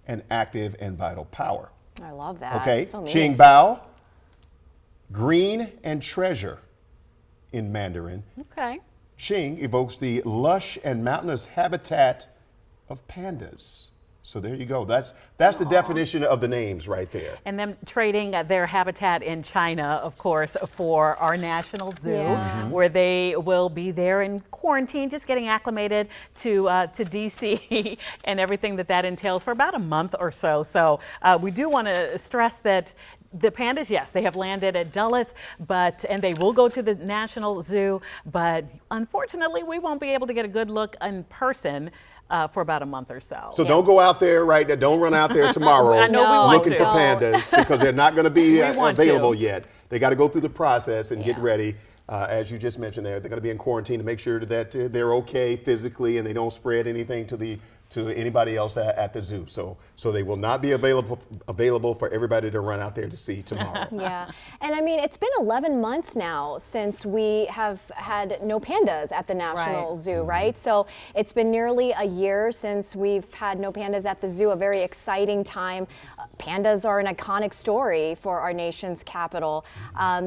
and active and vital power. I love that. Okay, So Qing Bao, green and treasure in Mandarin. Okay. Qing evokes the lush and mountainous habitat of pandas. So there you go. That's the definition of the names right there. And them trading their habitat in China, of course, for our national zoo, where they will be there in quarantine, just getting acclimated to DC and everything that entails for about a month or so. So we do want to stress that the pandas, yes, they have landed at Dulles, and they will go to the National Zoo, but unfortunately, we won't be able to get a good look in person for about a month or so. So don't go out there right now. Don't run out there tomorrow I know we want looking to. for pandas because they're not going to be available to. yet. They got to go through the process and get ready. As you just mentioned there, they're going to be in quarantine to make sure that they're okay physically and they don't spread anything to anybody else at the zoo. So they will not be available for everybody to run out there to see tomorrow. Yeah, and I mean, it's been 11 months now since we have had no pandas at the National Zoo, right? So it's been nearly a year since we've had no pandas at the zoo, a very exciting time. Pandas are an iconic story for our nation's capital.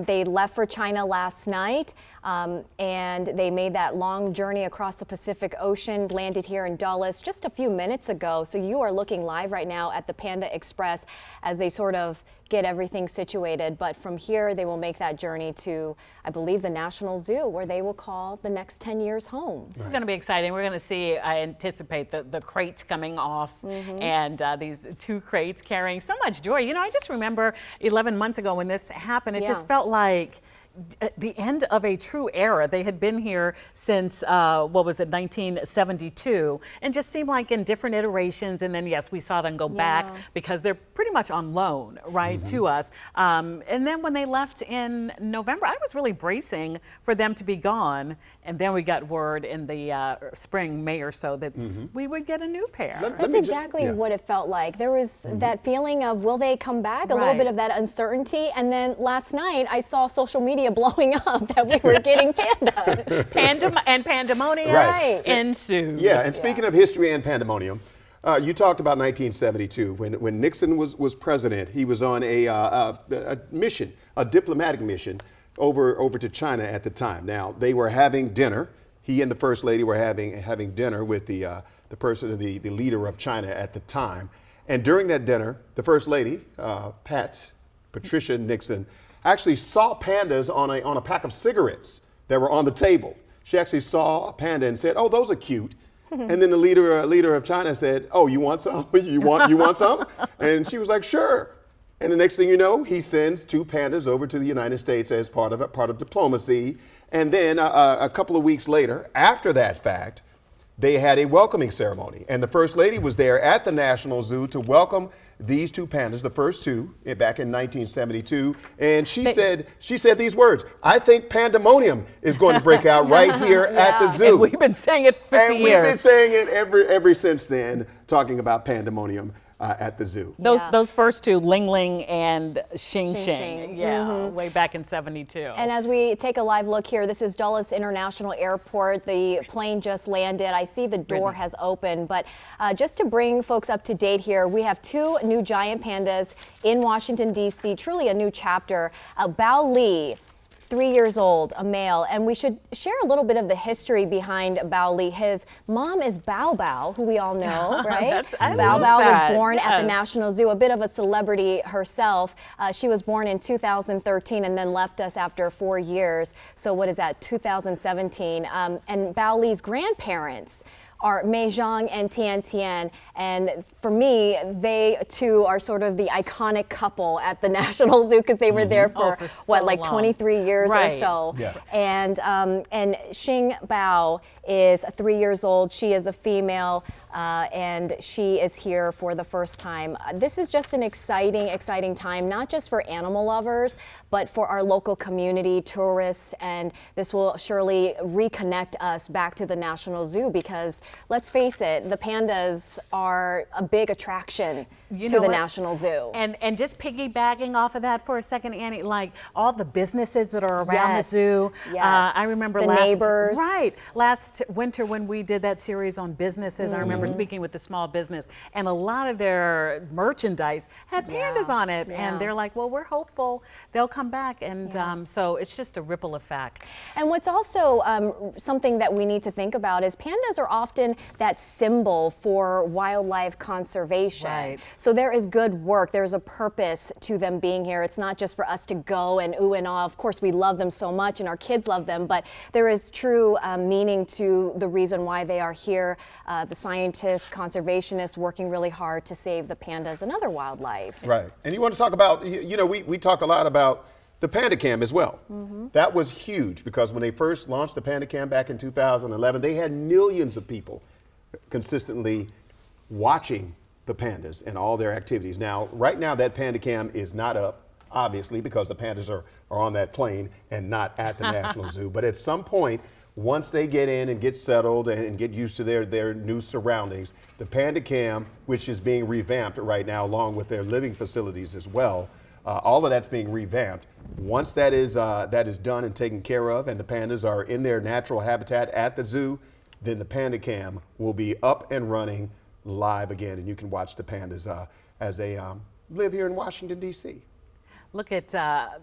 They left for China last night, and they made that long journey across the Pacific Ocean, landed here in Dulles just a few minutes ago. So you are looking live right now at the Panda Express as they sort of get everything situated. But from here, they will make that journey to, I believe, the National Zoo, where they will call the next 10 years home. This is going to be exciting. We're going to see, I anticipate, the crates coming off and these 2 crates carrying so much joy. You know, I just remember 11 months ago when this happened, it just felt like the end of a true era. They had been here since, 1972, and just seemed like in different iterations. And then, yes, we saw them go back because they're pretty much on loan, right, to us. And then when they left in November, I was really bracing for them to be gone. And then we got word in the spring, May or so, that we would get a new pair. That's exactly what it felt like. There was that feeling of, will they come back? A little bit of that uncertainty. And then last night, I saw social media blowing up that we were getting pandas. And pandemonium ensued. Yeah, and speaking of history and pandemonium, you talked about 1972 when Nixon was president. He was on a mission, a diplomatic mission, over to China at the time. Now they were having dinner. He and the First Lady were having dinner with the leader of China at the time. And during that dinner, the First Lady, Patricia Nixon, actually saw pandas on a pack of cigarettes that were on the table. She actually saw a panda and said, "Oh, those are cute." And then the leader of China said, "Oh, you want some? you want some?" And she was like, "Sure." And the next thing you know, he sends 2 pandas over to the United States as part of diplomacy. And then a couple of weeks later, after that fact, they had a welcoming ceremony. And the First Lady was there at the National Zoo to welcome these 2 pandas, the first 2, back in 1972. And she said these words: "I think pandemonium is going to break out right here at the zoo." And we've been saying it 50 years. And we've been saying it ever since then, talking about pandemonium at the zoo. Those first 2, Ling Ling and Xing Xing. Xing, way back in 72. And as we take a live look here, this is Dulles International Airport. The plane just landed. I see the door has opened, but just to bring folks up to date here, we have 2 new giant pandas in Washington, D.C., truly a new chapter. Bao Li, 3 years old, a male, and we should share a little bit of the history behind Bao Li. His mom is Bao Bao, who we all know, right? Bao Bao was born at the National Zoo, a bit of a celebrity herself. She was born in 2013 and then left us after 4 years. So what is that, 2017? And Bao Li's grandparents are Mei Zhang and Tian Tian. And for me, they too are sort of the iconic couple at the National Zoo because they were there for what, like 23 years or so. Yeah. And Xing Bao is 3 years old. She is a female, and she is here for the first time. This is just an exciting time, not just for animal lovers, but for our local community, tourists, and this will surely reconnect us back to the National Zoo because, let's face it, the pandas are a big attraction to the National Zoo. And just piggybacking off of that for a second, Annie, like all the businesses that are around the zoo. I remember the neighbors. Last winter when we did that series on businesses, I remember remember speaking with the small business, and a lot of their merchandise had pandas on it, and they're like, well, we're hopeful they'll come back, and so it's just a ripple effect. And what's also something that we need to think about is pandas are often that symbol for wildlife conservation. Right. So there is good work. There's a purpose to them being here. It's not just for us to go and ooh and ah. Of course, we love them so much, and our kids love them, but there is true meaning to the reason why they are here. The scientists, conservationists working really hard to save the pandas and other wildlife. Right. And you want to talk about, you know, we talk a lot about the Panda Cam as well. That was huge because when they first launched the Panda Cam back in 2011, they had millions of people consistently watching the pandas and all their activities. Now, right now, that Panda Cam is not up, obviously, because the pandas are on that plane and not at the National Zoo. But at some point, once they get in and get settled and get used to their new surroundings, the Panda Cam, which is being revamped right now, along with their living facilities as well, all of that's being revamped. Once that is done and taken care of, and the pandas are in their natural habitat at the zoo, then the Panda Cam will be up and running live again, and you can watch the pandas as they live here in Washington, D.C. Look at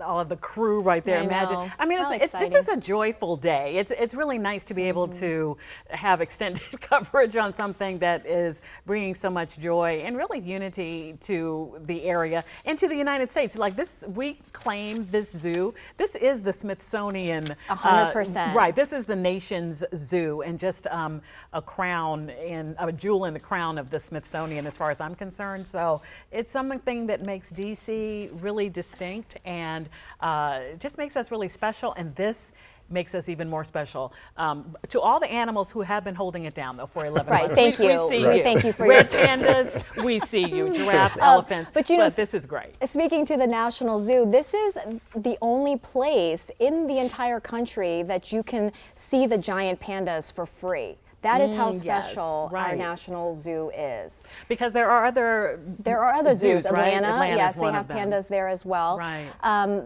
all of the crew right there. I Imagine. know. I mean, How this exciting. is a joyful day. It's really nice to be able to have extended coverage on something that is bringing so much joy and really unity to the area and to the United States. Like this, we claim this zoo. This is the Smithsonian. 100%. Right. This is the nation's zoo, and just a crown and a jewel in the crown of the Smithsonian, as far as I'm concerned. So it's something that makes DC really distinct and just makes us really special, and this makes us even more special. To all the animals who have been holding it down, though, for 11 Right, months. thank We you. see We you. thank you for Red your pandas, we see you. Giraffes, elephants, but you know, this is great. Speaking to the National Zoo, this is the only place in the entire country that you can see the giant pandas for free. That is how Yes, special our right. National Zoo is. Because there are other zoos. right? Atlanta, Atlanta's yes, they one have of them. pandas there as well. Right.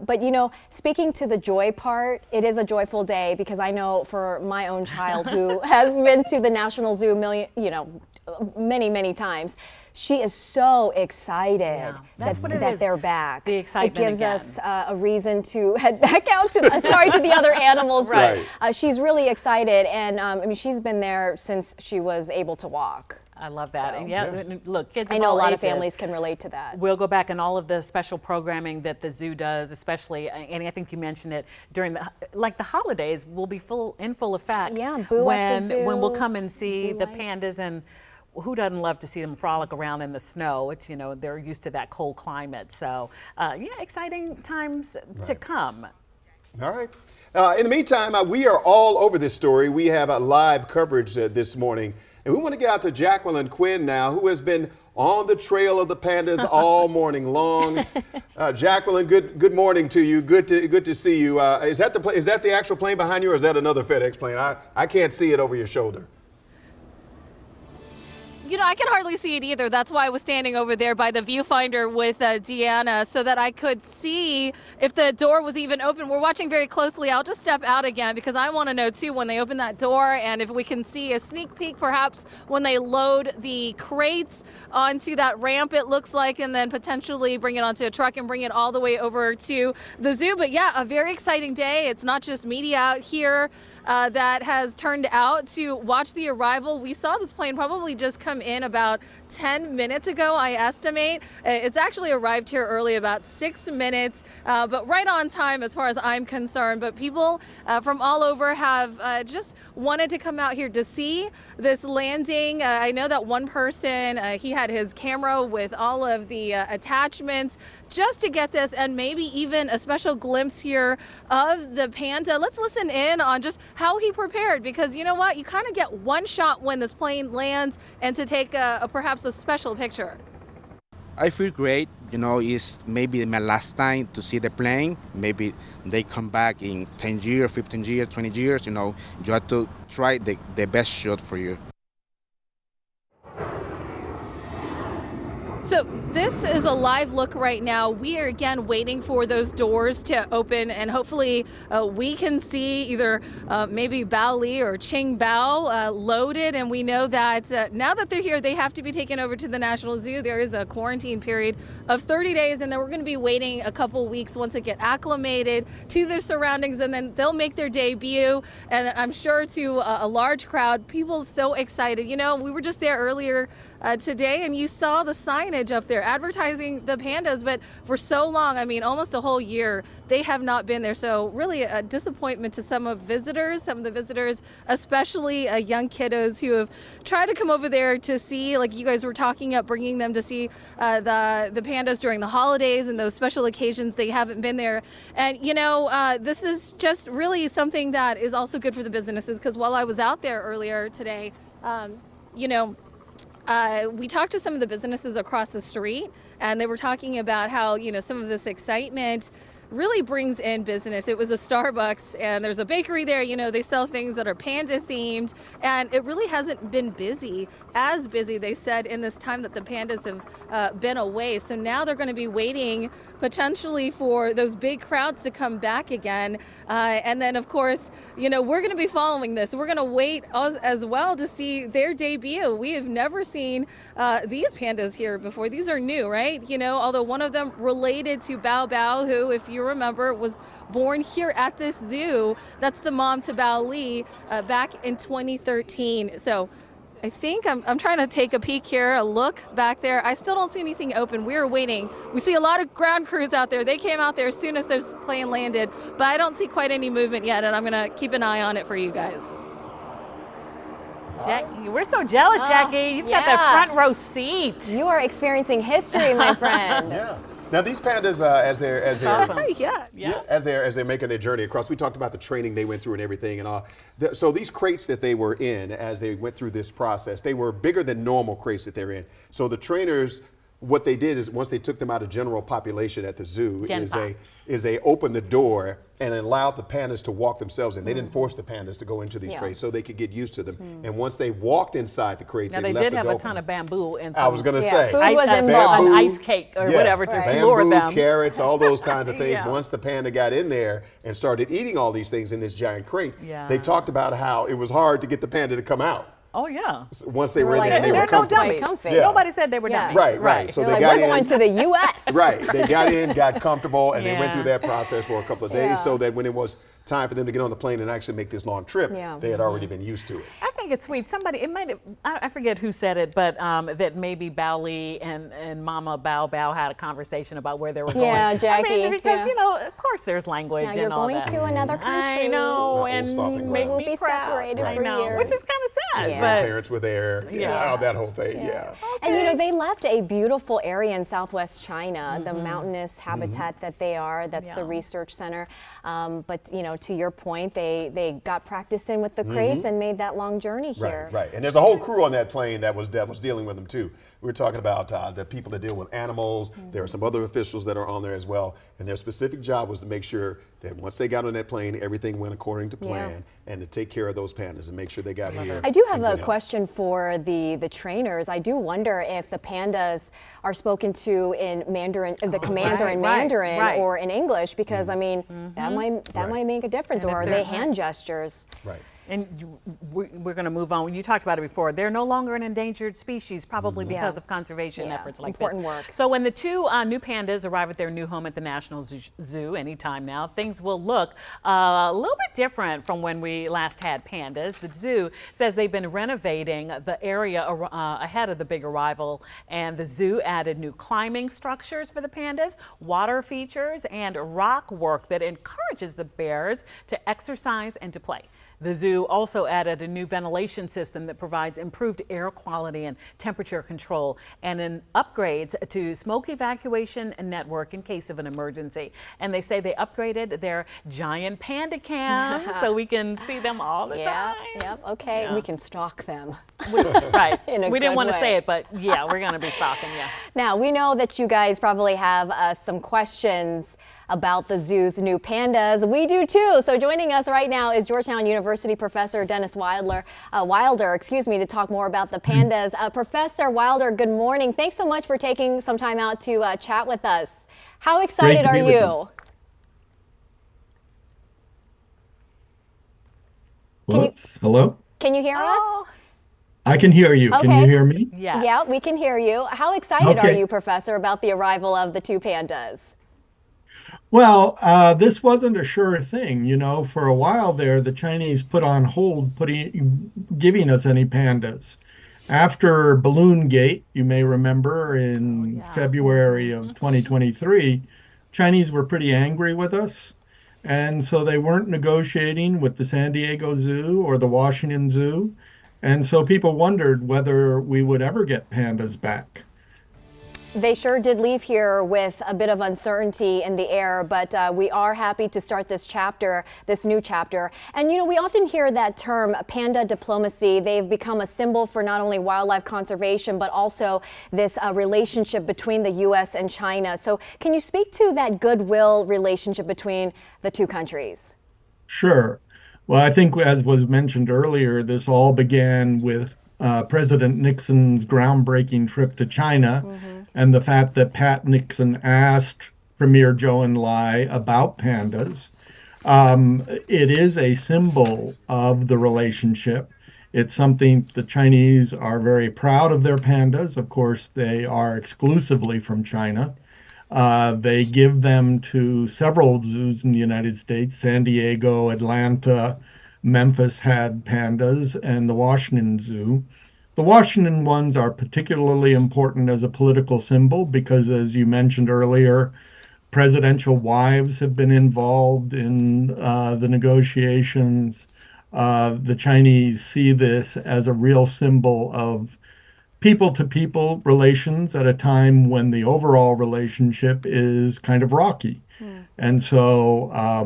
But you know, speaking to the joy part, it is a joyful day because I know for my own child who has been to the National Zoo many times, she is so excited That's what it that is. they're back. The excitement It gives again. us a reason to head back out to to the other animals. Right. But she's really excited, and I mean, she's been there since she was able to walk. I love that. So- And yeah, look, kids I of know a all lot of ages. families can relate to that. We'll go back and all of the special programming that the zoo does, especially, Annie, I think you mentioned it, during the holidays will be in full effect. Yeah, Boo at the when we'll Zoo, come and see zoo the lights. pandas, and who doesn't love to see them frolic around in the snow? It's, they're used to that cold climate. So yeah, exciting times to come. All right. In the meantime, we are all over this story. We have a live coverage this morning, and we want to get out to Jacqueline Quinn now, who has been on the trail of the pandas all morning long. Jacqueline, good morning to you. Good to see you. Is that the actual plane behind you, or is that another FedEx plane? I can't see it over your shoulder. I can hardly see it either. That's why I was standing over there by the viewfinder with Deanna so that I could see if the door was even open. We're watching very closely. I'll just step out again because I want to know too when they open that door, and if we can see a sneak peek perhaps when they load the crates onto that ramp, it looks like, and then potentially bring it onto a truck and bring it all the way over to the zoo. But yeah, a very exciting day. It's not just media out here that has turned out to watch the arrival. We saw this plane probably just come in about 10 minutes ago, I estimate. It's actually arrived here early, about 6 minutes, but right on time as far as I'm concerned. But people from all over have just wanted to come out here to see this landing. I know that one person, he had his camera with all of the attachments just to get this, and maybe even a special glimpse here of the panda. Let's listen in on just how he prepared, because you know what? You kind of get one shot when this plane lands and to take perhaps a special picture. I feel great. It's maybe my last time to see the plane. Maybe they come back in 10 years, 15 years, 20 years. You have to try the best shot for you. So this is a live look right now. We are again waiting for those doors to open, and hopefully we can see either maybe Bao Li or Qing Bao loaded. And we know that now that they're here, they have to be taken over to the National Zoo. There is a quarantine period of 30 days, and then we're going to be waiting a couple weeks once they get acclimated to their surroundings, and then they'll make their debut. And I'm sure to a large crowd, people so excited. You know, we were just there earlier today, and you saw the signage up there advertising the pandas, but for so long, I mean almost a whole year, they have not been there. So really a disappointment to some of the visitors, especially young kiddos who have tried to come over there to see, like you guys were talking about, bringing them to see the pandas during the holidays and those special occasions. They haven't been there. And you know, this is just really something that is also good for the businesses, because while I was out there earlier today, you know, we talked to some of the businesses across the street, and they were talking about how, you know, some of this excitement really brings in business. It was a Starbucks, and there's a bakery there. You know, they sell things that are panda themed, and it really hasn't been as busy, they said, in this time that the pandas have been away. So now they're going to be waiting potentially for those big crowds to come back again. And then, of course, you know, we're going to be following this. We're going to wait as well to see their debut. We have never seen these pandas here before. These are new, right? You know, although one of them related to Bao Bao, who, if you remember, was born here at this zoo. That's the mom to Bao Li back in 2013. So I think I'm trying to take a peek here, a look back there. I still don't see anything open. We're waiting. We see a lot of ground crews out there. They came out there as soon as this plane landed, but I don't see quite any movement yet, and I'm going to keep an eye on it for you guys. Jackie, we're so jealous, Jackie. You've got that front row seat. You are experiencing history, my friend. Yeah. Now these pandas, as they're as they're making their journey across, we talked about the training they went through and everything and all. So these crates that they were in as they went through this process, they were bigger than normal crates that they're in. So the trainers, what they did is once they took them out of general population at the zoo, they opened the door and allowed the pandas to walk themselves in. They didn't force the pandas to go into these crates so they could get used to them. And once they walked inside the crates, now they did have a open. ton of bamboo and I was going to say, food was involved. An ice cake or whatever to lure them. Carrots, all those kinds of things. Once the panda got in there and started eating all these things in this giant crate, they talked about how it was hard to get the panda to come out. Oh yeah. Once they were in there, they were They're no comfy. dummies. Yeah. Nobody said they were dummies. Right. So They're they like, got we're going to the U.S. Right. They got in, got comfortable, and they went through that process for a couple of days, so that when it was time for them to get on the plane and actually make this long trip, they had already been used to it. I think it's sweet. Somebody, it might have, I forget who said it, but that maybe Bao Li and Mama Bao Bao had a conversation about where they were going. Yeah, Jackie. I mean, because you know, of course, there's language Now you're and all going that. to another country. I know, and maybe we'll be separated I for know, years. which is kind of sad. Yeah. But Parents were there, that whole thing, And you know, they left a beautiful area in southwest China, the mountainous habitat that they are. That's the research center. But you know, to your point, they got practice in with the crates and made that long journey here. Right. And there's a whole crew on that plane that was dealing with them too. We're talking about the people that deal with animals. There are some other officials that are on there as well. And their specific job was to make sure that once they got on that plane, everything went according to plan, and to take care of those pandas and make sure they got here. I do have a question for the trainers. I do wonder if the pandas are spoken to in Mandarin, the commands are in Mandarin or in English, because I mean, that might make a difference. Or are they hand gestures? Right. And we're going to move on. You talked about it before. They're no longer an endangered species, probably because of conservation efforts like important this. work. So when the two new pandas arrive at their new home at the National Zoo anytime now, things will look a little bit different from when we last had pandas. The zoo says they've been renovating the area ahead of the big arrival, and the zoo added new climbing structures for the pandas, water features, and rock work that encourages the bears to exercise and to play. The zoo also added a new ventilation system that provides improved air quality and temperature control, and an upgrades to smoke evacuation network in case of an emergency. And they say they upgraded their giant panda cams so we can see them all the time. Okay, we can stalk them. Right. In a we didn't good want to way. say it, but yeah, we're going to be stalking you. Now, we know that you guys probably have some questions about the zoo's new pandas. We do too. So joining us right now is Georgetown University professor Dennis Wilder, to talk more about the pandas. Professor Wilder, good morning. Thanks so much for taking some time out to chat with us. How excited are you? Hello? Can you hear us? I can hear you. Okay. Can you hear me? Yes. Yeah, we can hear you. How excited are Okay. you, Professor, about the arrival of the two pandas? Well, this wasn't a sure thing. You know, for a while there, the Chinese put on hold giving us any pandas. After Balloon Gate, you may remember in February of 2023, Chinese were pretty angry with us. And so they weren't negotiating with the San Diego Zoo or the Washington Zoo. And so people wondered whether we would ever get pandas back. They sure did leave here with a bit of uncertainty in the air, but we are happy to start this new chapter. And you know, we often hear that term panda diplomacy. They've become a symbol for not only wildlife conservation, but also this relationship between the U.S. and China. So can you speak to that goodwill relationship between the two countries? Sure. Well, I think, as was mentioned earlier, this all began with President Nixon's groundbreaking trip to China and the fact that Pat Nixon asked Premier Zhou Enlai about pandas. It is a symbol of the relationship. It's something the Chinese are very proud of their pandas. Of course, they are exclusively from China. They give them to several zoos in the United States. San Diego, Atlanta, Memphis had pandas, and the Washington Zoo. The Washington ones are particularly important as a political symbol because, as you mentioned earlier, presidential wives have been involved in the negotiations. The Chinese see this as a real symbol of people-to-people relations at a time when the overall relationship is kind of rocky. And so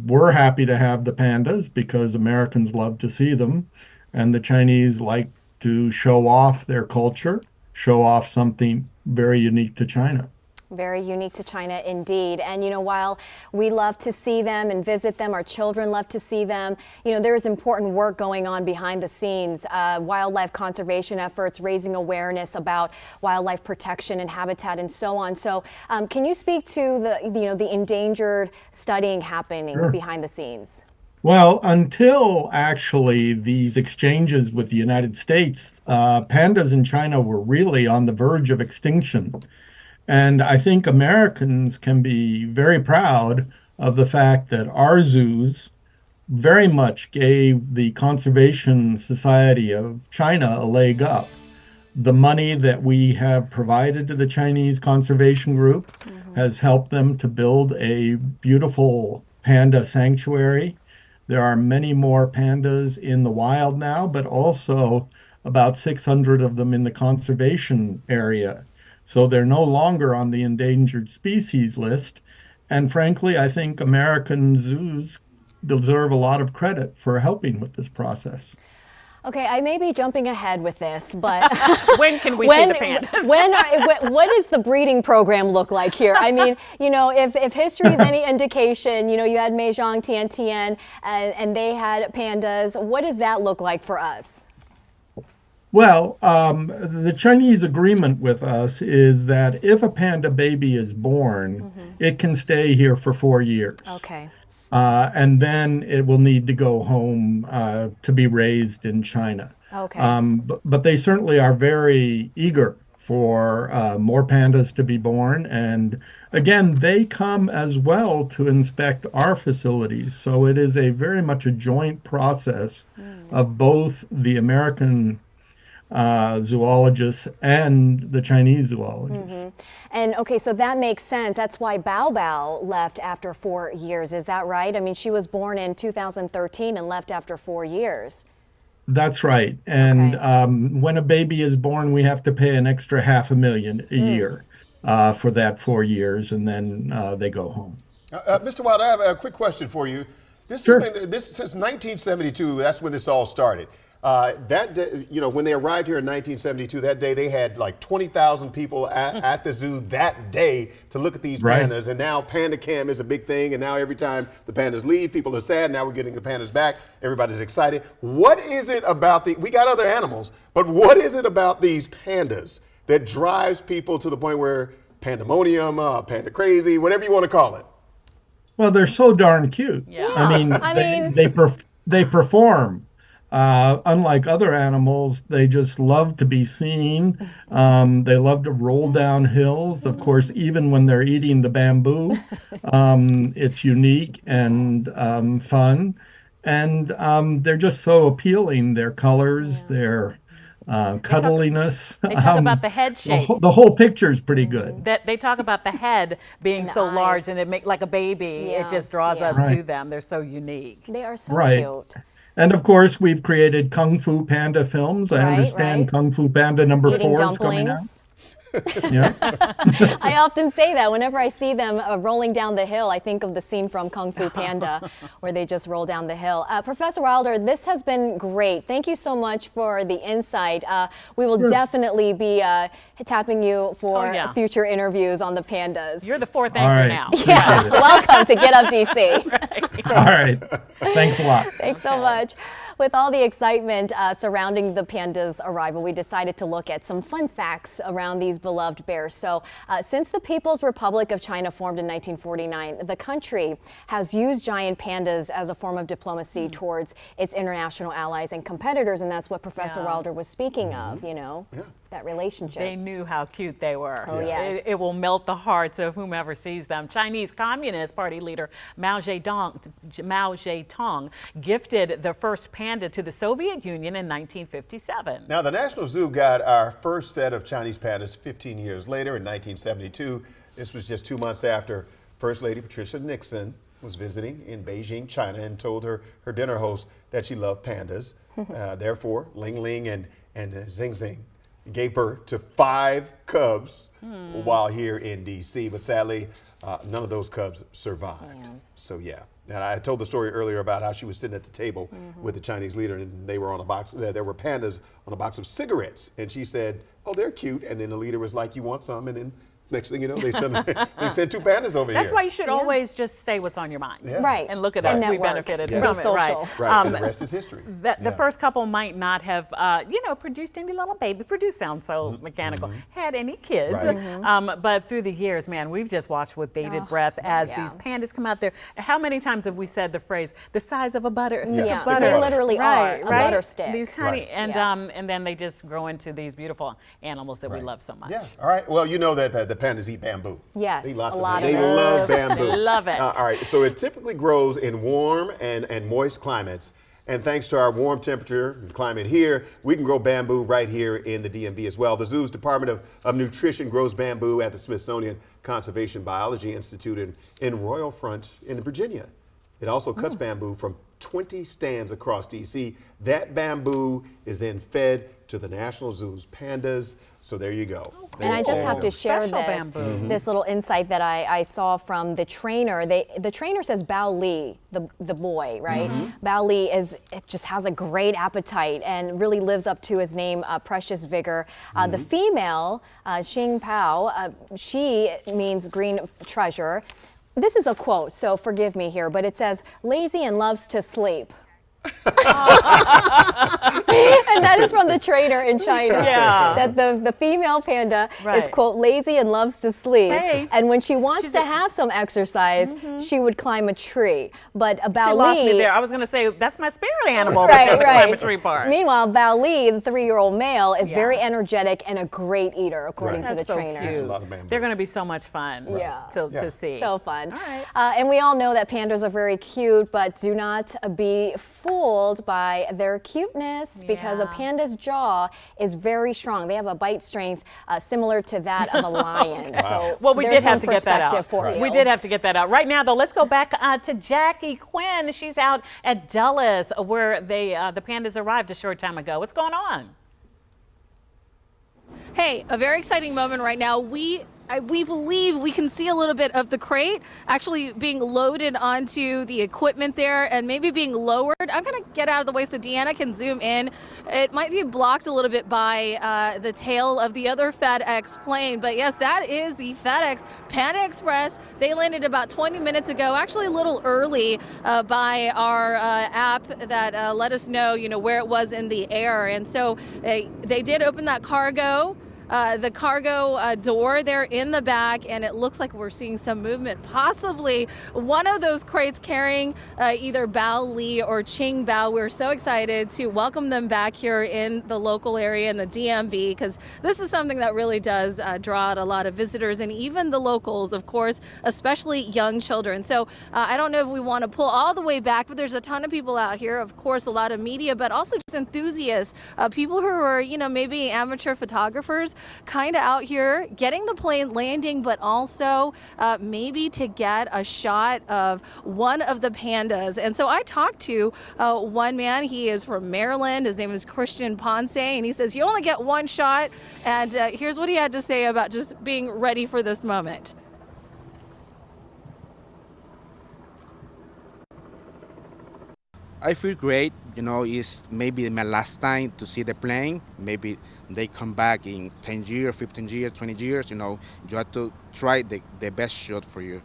we're happy to have the pandas because Americans love to see them, and the Chinese like to show off their culture, show off something very unique to China. Very unique to China indeed. And you know, while we love to see them and visit them, our children love to see them, you know, there is important work going on behind the scenes, wildlife conservation efforts, raising awareness about wildlife protection and habitat and so on. So can you speak to the endangered studying happening behind the scenes? Well, until actually these exchanges with the United States, pandas in China were really on the verge of extinction. And I think Americans can be very proud of the fact that our zoos very much gave the Conservation Society of China a leg up. The money that we have provided to the Chinese Conservation Group has helped them to build a beautiful panda sanctuary. There are many more pandas in the wild now, but also about 600 of them in the conservation area. So they're no longer on the endangered species list. And frankly, I think American zoos deserve a lot of credit for helping with this process. Okay, I may be jumping ahead with this, but When can we see the pandas? What does the breeding program look like here? I mean, you know, if history is any indication, you know, you had Meizhong, Tiantian, and they had pandas. What does that look like for us? Well, the Chinese agreement with us is that if a panda baby is born, it can stay here for 4 years. Okay. And then it will need to go home to be raised in China. Okay. But they certainly are very eager for more pandas to be born. And again, they come as well to inspect our facilities. So it is very much a joint process of both the American zoologists and the Chinese zoologists. And okay, so that makes sense. That's why Bao Bao left after 4 years. Is that right? I mean, she was born in 2013 and left after 4 years. That's right. And when a baby is born, we have to pay an extra $500,000 a year for that 4 years, and then they go home. Mr. Wilder, I have a quick question for you. This Sure. has been since 1972. That's when this all started. That day, you know, when they arrived here in 1972, that day they had like 20,000 people at the zoo that day to look at these pandas. And now Panda Cam is a big thing. And now every time the pandas leave, people are sad. Now we're getting the pandas back. Everybody's excited. What is it about we got other animals, but what is it about these pandas that drives people to the point where panda-monium, panda crazy, whatever you want to call it? Well, they're so darn cute. Yeah. I mean, they perform. Unlike other animals, they just love to be seen. They love to roll down hills. Of course, even when they're eating the bamboo, it's unique and fun. And they're just so appealing. Their colors, their cuddliness. They talk about the head shape. The whole picture is pretty good. That they talk about the head being And the so large eyes. and it make like a baby. Yeah. It just draws Yeah. us to Right. them. They're so unique. They are so Right. cute. And of course, we've created Kung Fu Panda films. I Right, understand right. Kung Fu Panda number Eating 4 is coming out. dumplings. Yeah. I often say that whenever I see them rolling down the hill, I think of the scene from Kung Fu Panda where they just roll down the hill. Professor Wilder, this has been great. Thank you so much for the insight. We will definitely be tapping you for future interviews on the pandas. You're the fourth All anchor right. now. Yeah, welcome to Get Up DC. All right. Thanks a lot. Thanks so much. With all the excitement surrounding the pandas' arrival, we decided to look at some fun facts around these beloved bears. So, since the People's Republic of China formed in 1949, the country has used giant pandas as a form of diplomacy towards its international allies and competitors, and that's what Professor Wilder was speaking of, you know, that relationship. They knew how cute they were. Oh, yes. It will melt the hearts of whomever sees them. Chinese Communist Party leader Mao Zedong gifted the first panda to the Soviet Union in 1957. Now, the National Zoo got our first set of Chinese pandas 15 years later in 1972. This was just 2 months after First Lady Patricia Nixon was visiting in Beijing, China, and told her dinner host that she loved pandas. Therefore, Ling Ling and Zing Zing gave birth to 5 cubs while here in D.C., but sadly, none of those cubs survived. So, yeah. And I told the story earlier about how she was sitting at the table with the Chinese leader, and they were on a box. There were pandas on a box of cigarettes, and she said, "Oh, they're cute." And then the leader was like, "You want some?" And then next thing you know, they sent 2 pandas over here. That's why you should always just say what's on your mind. Yeah. Right. And look at And us, we network. benefited Be from it. social. Right, and the rest is history. The first couple might not have, produced any little baby. Produce sounds so mechanical. Had any kids. Right. But through the years, man, we've just watched with bated breath as these pandas come out there. How many times have we said the phrase, the size of a butter stick Yeah, of butter? they literally are a right? butter stick. These tiny, Right. and then they just grow into these beautiful animals that we love so much. Yeah. All right. Well, you know that the pandas eat bamboo. Yes, They eat lots a of lot it. of They it. love bamboo. They love it. All right. So it typically grows in warm and moist climates. And thanks to our warm temperature and climate here, we can grow bamboo right here in the DMV as well. The zoo's Department of Nutrition grows bamboo at the Smithsonian Conservation Biology Institute in Royal Front in Virginia. It also cuts bamboo from 20 stands across DC. That bamboo is then fed to the National Zoo's pandas. So there you go. And I just have to share Special this, bamboo. this little insight that I saw from the trainer. The trainer says Bao Li, the boy, right? Bao Li just has a great appetite and really lives up to his name, Precious Vigor. The female, Xing Pao, she means green treasure. This is a quote, so forgive me here, but it says, lazy and loves to sleep. And that is from the trainer in China. Yeah. That the female panda is, Right. quote, lazy and loves to sleep. Hey. And when she wants to have some exercise, she would climb a tree. But She Bao lost Li, me there. I was going to say, that's my spirit animal. right, but the right. inflammatory part. Meanwhile, Bao Li, the 3-year-old male, is Yeah. very energetic and a great eater, according Right. to the That's so trainer. cute. It's a lot of bamboo. They're going to be so much fun Yeah. to see. So fun. All right. And we all know that pandas are very cute, but do not be fooled by their cuteness because a Yeah. panda's jaw is very strong. They have a bite strength similar to that of a lion. So Well, we there's did have some to get that out. perspective for you. We did have to get that out. Right now, though, let's go back to Jackie Quinn. She's out at Dulles, where the pandas arrived a short time ago. What's going on? Hey, a very exciting moment right now. we believe we can see a little bit of the crate actually being loaded onto the equipment there and maybe being lowered. I'm going to get out of the way so Deanna can zoom in. It might be blocked a little bit by the tail of the other FedEx plane, but yes, that is the FedEx Panda Express. They landed about 20 minutes ago, actually a little early by our app that let us know, where it was in the air. And so they did open that cargo. The cargo door there in the back, and it looks like we're seeing some movement, possibly one of those crates carrying either Bao Li or Qing Bao. We're so excited to welcome them back here in the local area in the DMV, because this is something that really does draw out a lot of visitors and even the locals, of course, especially young children. So I don't know if we want to pull all the way back, but there's a ton of people out here, of course, a lot of media, but also just enthusiasts, people who are, maybe amateur photographers, kind of out here getting the plane landing, but also maybe to get a shot of one of the pandas. And so I talked to one man. He is from Maryland. His name is Christian Ponce, and he says you only get one shot. And here's what he had to say about just being ready for this moment. I feel great. It's maybe my last time to see the plane. Maybe they come back in 10 years, 15 years, 20 years. You have to try the best shot for you.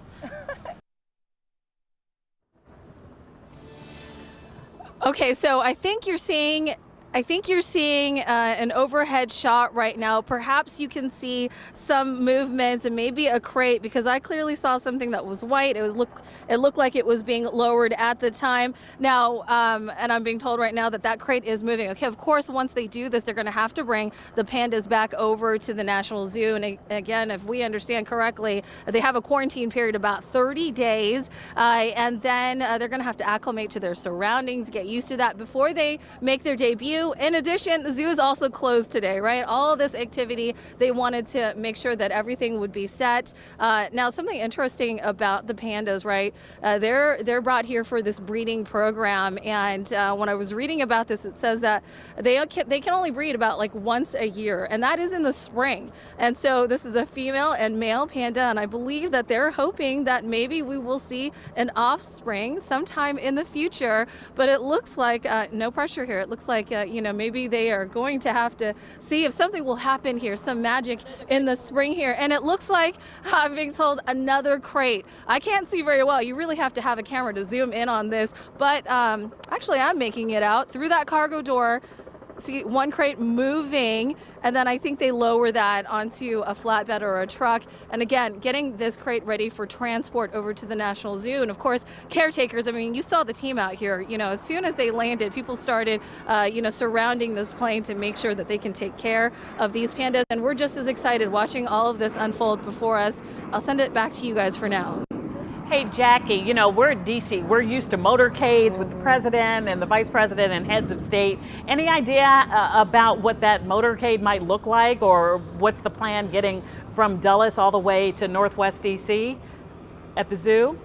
Okay, so I think you're seeing an overhead shot right now. Perhaps you can see some movements and maybe a crate, because I clearly saw something that was white. It looked like it was being lowered at the time. Now, and I'm being told right now that crate is moving. Okay, of course, once they do this, they're going to have to bring the pandas back over to the National Zoo. And again, if we understand correctly, they have a quarantine period about 30 days, and then they're going to have to acclimate to their surroundings, get used to that before they make their debut. In addition, the zoo is also closed today, right? All of this activity, they wanted to make sure that everything would be set. Now, something interesting about the pandas, right? They're brought here for this breeding program, and when I was reading about this, it says that they can only breed about like once a year, and that is in the spring. And so this is a female and male panda, and I believe that they're hoping that maybe we will see an offspring sometime in the future. But it looks like no pressure here. It looks like maybe they are going to have to see if something will happen here, some magic in the spring here. And it looks like I'm being told another crate. I can't see very well. You really have to have a camera to zoom in on this. But actually, I'm making it out through that cargo door. See one crate moving, and then I think they lower that onto a flatbed or a truck. And again, getting this crate ready for transport over to the National Zoo. And of course, caretakers, I mean, you saw the team out here, as soon as they landed, people started, surrounding this plane to make sure that they can take care of these pandas. And we're just as excited watching all of this unfold before us. I'll send it back to you guys for now. Hey, Jackie, we're in D.C. We're used to motorcades with the president and the vice president and heads of state. Any idea about what that motorcade might look like, or what's the plan getting from Dulles all the way to Northwest D.C. at the zoo?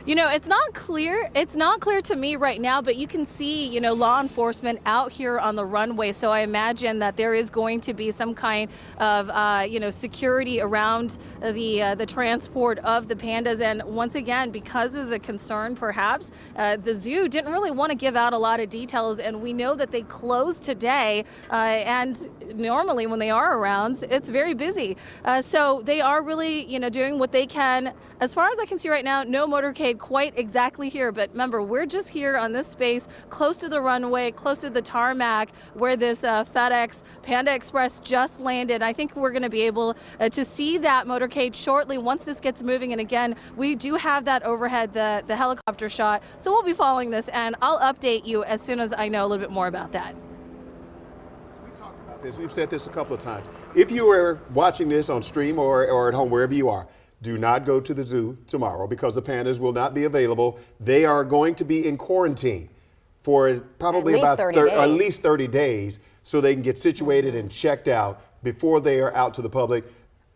It's not clear. It's not clear to me right now, but you can see, law enforcement out here on the runway. So I imagine that there is going to be some kind of, security around the transport of the pandas. And once again, because of the concern, perhaps, the zoo didn't really want to give out a lot of details. And we know that they closed today. And normally when they are around, it's very busy. So they are really, doing what they can. As far as I can see right now, no motorcade quite exactly here, but remember, we're just here on this space close to the runway, close to the tarmac where this FedEx Panda Express just landed. I think we're going to be able to see that motorcade shortly once this gets moving. And again, we do have that overhead, the helicopter shot, so we'll be following this, and I'll update you as soon as I know a little bit more about that. We talked about this. We've said this a couple of times. If you are watching this on stream or at home, wherever you are, do not go to the zoo tomorrow, because the pandas will not be available. They are going to be in quarantine for probably about at least 30 days, so they can get situated and checked out before they are out to the public.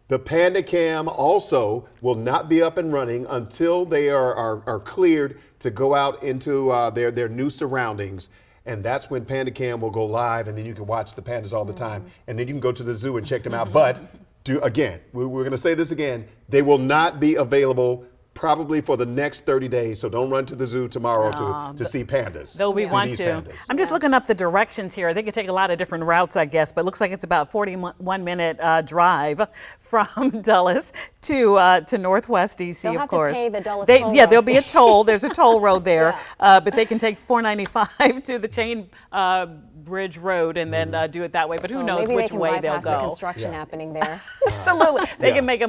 The Panda Cam also will not be up and running until they are cleared to go out into their new surroundings. And that's when Panda Cam will go live, and then you can watch the pandas all the time. And then you can go to the zoo and check them out. But we're going to say this again, they will not be available probably for the next 30 days. So don't run to the zoo tomorrow to see pandas. Though we want these to. pandas. I'm just looking up the directions here. They could take a lot of different routes, I guess, but it looks like it's about 41-minute drive from Dulles to Northwest DC, They'll of have course. to pay the Dulles toll Yeah, road. there'll be a toll. There's a toll road there, but they can take 495 to the Chain Bridge Road and then do it that way. But who knows maybe which they can way they'll bypass the go. construction happening there. Absolutely, they can make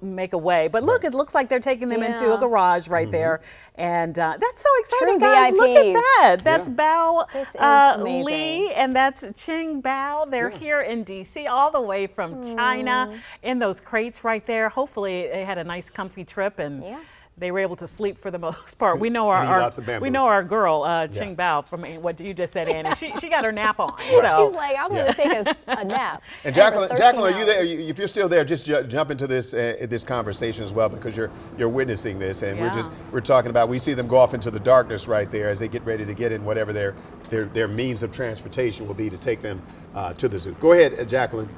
make a way. But look, it looks like they're taking them into a garage right there, and that's so exciting, True guys! Look at VIPs. that. That's Bao This is amazing. Li, and that's Qing Bao. They're here in DC, all the way from China, in those crates right there. Hopefully, they had a nice, comfy trip and. They were able to sleep for the most part. We know our girl Qing Bao from what you just said, Annie. She got her nap on. So. She's like, I'm going to take a nap. And Jacqueline, are you there? If you're still there, just jump into this conversation as well, because you're witnessing this, and we're talking about, we see them go off into the darkness right there as they get ready to get in whatever their means of transportation will be to take them to the zoo. Go ahead, Jacqueline.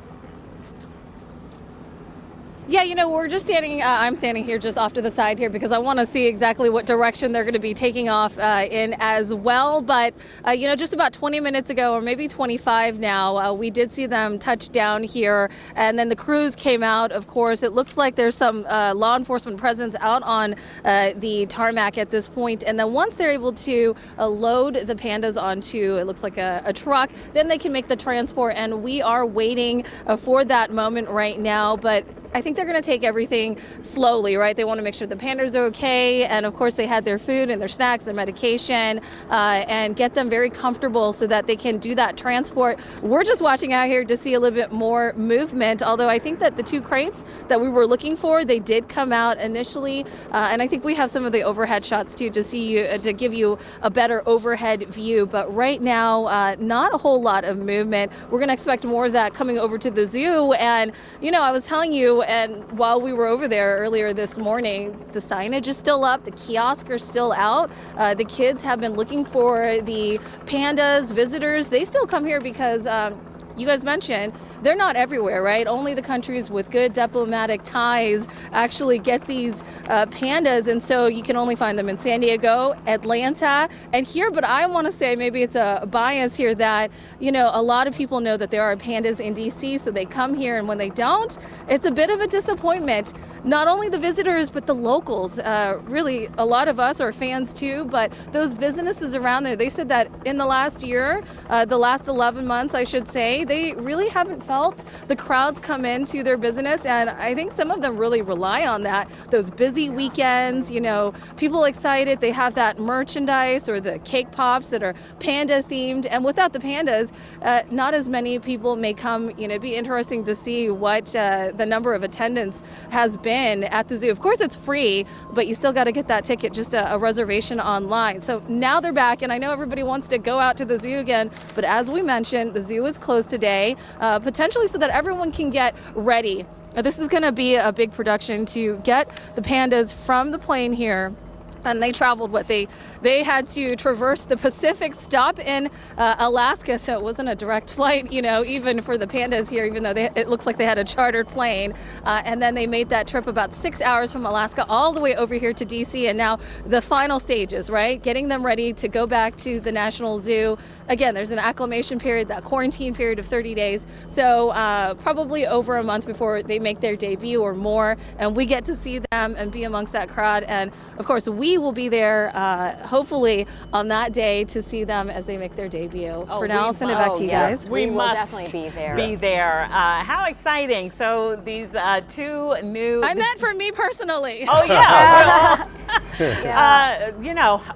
Yeah, we're just standing, I'm standing here just off to the side here because I want to see exactly what direction they're going to be taking off in as well. But, just about 20 minutes ago, or maybe 25 now, we did see them touch down here. And then the crews came out, of course. It looks like there's some law enforcement presence out on the tarmac at this point. And then once they're able to load the pandas onto, it looks like a truck, then they can make the transport. And we are waiting for that moment right now. But I think they're going to take everything slowly, right? They want to make sure the pandas are okay. And of course, they had their food and their snacks, their medication, and get them very comfortable so that they can do that transport. We're just watching out here to see a little bit more movement, although I think that the two crates that we were looking for, they did come out initially. And I think we have some of the overhead shots too to give you a better overhead view. But right now, not a whole lot of movement. We're going to expect more of that coming over to the zoo. And, I was telling you, and while we were over there earlier this morning, the signage is still up, the kiosks are still out. The kids have been looking for the pandas, visitors. They still come here because you guys mentioned they're not everywhere, right? Only the countries with good diplomatic ties actually get these pandas, and so you can only find them in San Diego, Atlanta, and here. But I want to say, maybe it's a bias here, that a lot of people know that there are pandas in DC, so they come here, and when they don't, it's a bit of a disappointment. Not only the visitors, but the locals. Really, a lot of us are fans too, but those businesses around there, they said that in the last year, the last 11 months, I should say, they really haven't felt the crowds come into their business, and I think some of them really rely on that. Those busy weekends, people excited, they have that merchandise or the cake pops that are panda themed, and without the pandas, not as many people may come. It'd be interesting to see what the number of attendance has been at the zoo. Of course, it's free, but you still got to get that ticket, just a reservation online. So now they're back, and I know everybody wants to go out to the zoo again, but as we mentioned, the zoo is closed today, potentially so that everyone can get ready. This is going to be a big production to get the pandas from the plane here. And they traveled they had to traverse the Pacific, stop in Alaska, so it wasn't a direct flight, even for the pandas here, even though it looks like they had a chartered plane. And then they made that trip about 6 hours from Alaska all the way over here to DC. And now the final stages, right? Getting them ready to go back to the National Zoo. Again, there's an acclimation period, that quarantine period of 30 days. So probably over a month before they make their debut or more. And we get to see them and be amongst that crowd. And of course, we will be there hopefully on that day to see them as they make their debut. For now, I'll send it back to you guys. We will must definitely be there. How exciting. So these two new... I meant for me personally. Oh, yeah. Yeah.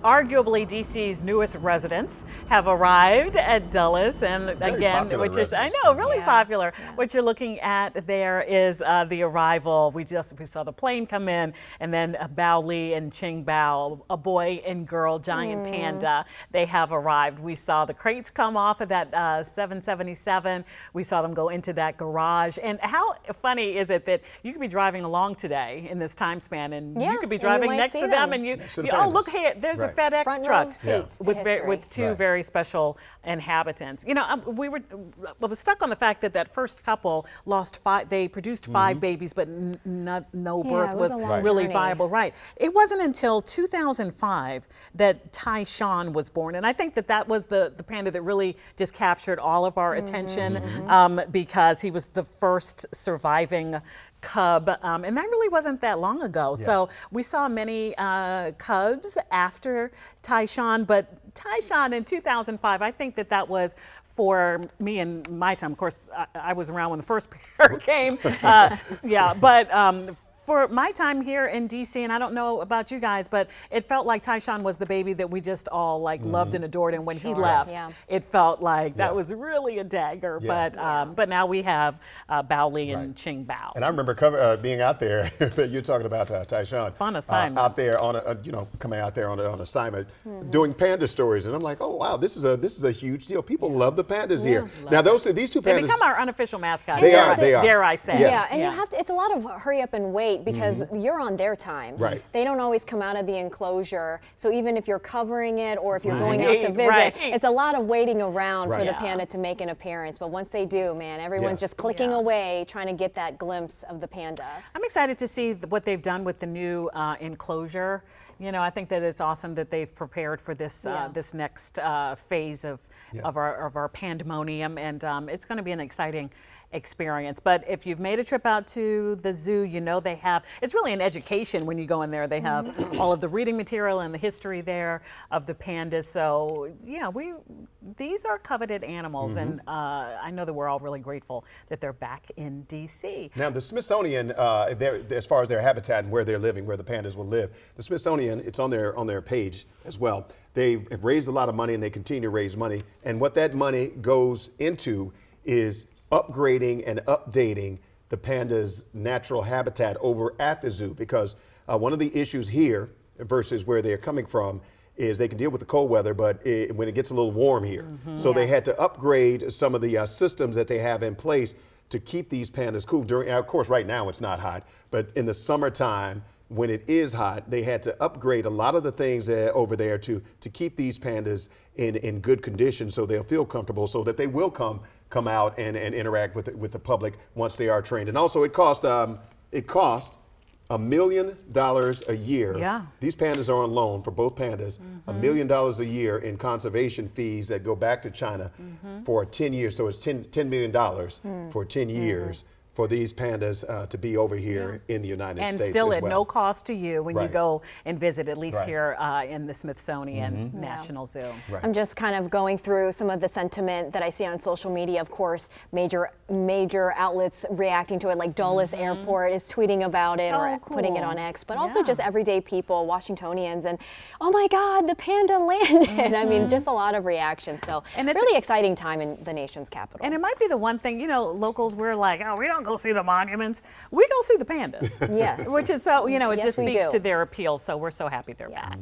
Arguably DC's newest residents have arrived at Dulles, and again, which is, I know, really popular. What you're looking at there is the arrival. We saw the plane come in, and then Bao Li and Qing Bao, a boy and girl giant panda, they have arrived. We saw the crates come off of that 777. We saw them go into that garage. And how funny is it that you could be driving along today in this time span, and you could be driving next to them and you to the oh, look pandas. here, there's a Right. FedEx Front row truck seats to with history. with two Right. very special inhabitants. You know, I was stuck on the fact that that first couple lost 5. They produced 5 babies, but no Yeah, birth it was was a long really journey. viable. Right. It wasn't until 2005 that Tyshawn was born, and I think that that was the panda that really just captured all of our attention because he was the first surviving cub, and that really wasn't that long ago. Yeah. So we saw many cubs after Tyshawn, but Tyshawn in 2005, I think that that was for me in my time. Of course, I was around when the first pair came. Yeah, but for my time here in DC, and I don't know about you guys, but it felt like Tyshawn was the baby that we just all like loved and adored. And when he left, Yeah. it felt like that Yeah. was really a dagger. Yeah. But now we have Bao Li and Ching Bao. And I remember being out there. You're talking about Tyshawn. Fun assignment. Out there on coming out there on assignment, doing panda stories, and I'm like, oh wow, this is a huge deal. People love the pandas here. Now these two They pandas. become our unofficial mascots. They are, they are. Dare I say? Yeah, and you have to. It's a lot of hurry up and wait because you're on their time. Right. They don't always come out of the enclosure. So even if you're covering it or if you're going out to Right, visit, right. it's a lot of waiting around for Right. the Yeah. panda to make an appearance. But once they do, man, everyone's Yeah. just clicking Yeah. away trying to get that glimpse of the panda. I'm excited to see what they've done with the new enclosure. You know, I think that it's awesome that they've prepared for this Yeah. this next phase of our panda-monium, and it's going to be an exciting experience. But if you've made a trip out to the zoo, you know they have, it's really an education when you go in there. They have all of the reading material and the history there of the pandas. So yeah, these are coveted animals, and I know that we're all really grateful that they're back in DC. Now the Smithsonian, as far as their habitat and where they're living, where the pandas will live, the Smithsonian, it's on their page as well. They have raised a lot of money and they continue to raise money. And what that money goes into is upgrading and updating the pandas' natural habitat over at the zoo, because one of the issues here versus where they're coming from is they can deal with the cold weather, but when it gets a little warm here. So they had to upgrade some of the systems that they have in place to keep these pandas cool. Of course, right now it's not hot, but in the summertime, when it is hot, they had to upgrade a lot of the things over there to keep these pandas in good condition so they'll feel comfortable, so that they will come out and interact with the public once they are trained. And also it cost $1 million a year. Yeah. These pandas are on loan for both pandas, $1 million a year in conservation fees that go back to China for 10 years. So it's $10 million for 10 years for these pandas to be over here in the United And States still as at well. no cost to you when you Right. go and visit, at least Right. here in the Smithsonian National Zoo. Right. I'm just kind of going through some of the sentiment that I see on social media. Of course, major outlets reacting to it, like Dulles Airport is tweeting about it or Oh, putting it cool. on X, but also Yeah. just everyday people, Washingtonians, and oh my God, the panda landed. I mean, just a lot of reaction. So And it's- really exciting time in the nation's capital. And it might be the one thing, you know, locals, we're like, oh, we don't go see the monuments. We go see the pandas. Yes. Which is so, you know, it Yes, just we speaks do. to their appeal. So we're so happy they're Yeah. back.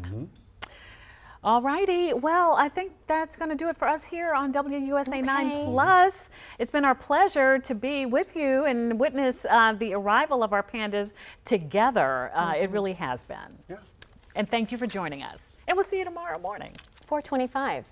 All righty. Well, I think that's going to do it for us here on WUSA 9 Plus. It's been our pleasure to be with you and witness the arrival of our pandas together. It really has been. Yeah. And thank you for joining us. And we'll see you tomorrow morning. 425.